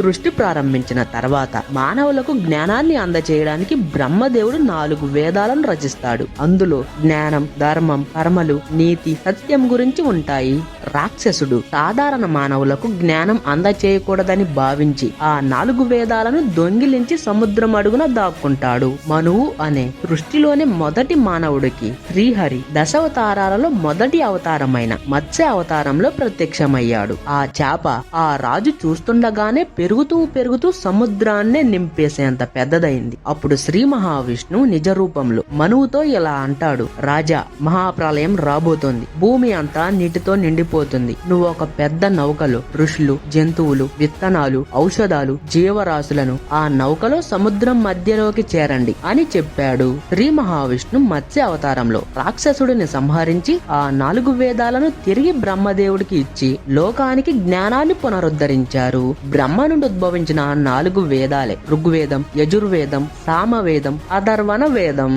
సృష్టి ప్రారంభించిన తర్వాత మానవులకు జ్ఞానాన్ని అందచేయడానికి బ్రహ్మదేవుడు 4 వేదాలను రచిస్తాడు. అందులో జ్ఞానం, ధర్మం, కర్మలు, నీతి, సత్యం గురించి ఉంటాయి. రాక్షసుడు సాధారణ మానవులకు జ్ఞానం అందచేయకూడదని భావించి ఆ 4 వేదాలను దొంగిలించి సముద్రం అడుగున దాక్కుంటాడు. మనువు అనే సృష్టిలోని మొదటి మానవుడికి శ్రీహరి దశావతారాలలో మొదటి అవతారమైన మత్స్య అవతారంలో ప్రత్యక్షమయ్యాడు. ఆ చేప ఆ రాజు చూస్తుండగానే పెరుగుతూ సముద్రాన్నే నింపేసేంత పెద్దదైంది. అప్పుడు శ్రీ మహావిష్ణువు నిజ రూపంలో మనువుతో ఇలా అంటాడు: రాజా, మహాప్రళయం రాబోతోంది. భూమి అంతా నీటితో నిండిపోతుంది. నువ్వు ఒక పెద్ద నౌకలో ఋషులు, జంతువులు, విత్తనాలు, ఔషధాలు, జీవరాశులను ఆ నౌకలో సముద్రం మధ్యలోకి చేరండి అని చెప్పాడు. శ్రీ మహావిష్ణు మత్స్య అవతారంలో రాక్షసుడిని సంహరించి ఆ 4 వేదాలను తిరిగి బ్రహ్మదేవుడికి ఇచ్చి లోకానికి జ్ఞానాన్ని పునరుద్ధరించారు. బ్రహ్మ నుండి ఉద్భవించిన 4 వేదాలే ఋగ్వేదం, యజుర్వేదం, సామవేదం, అథర్వణ వేదం.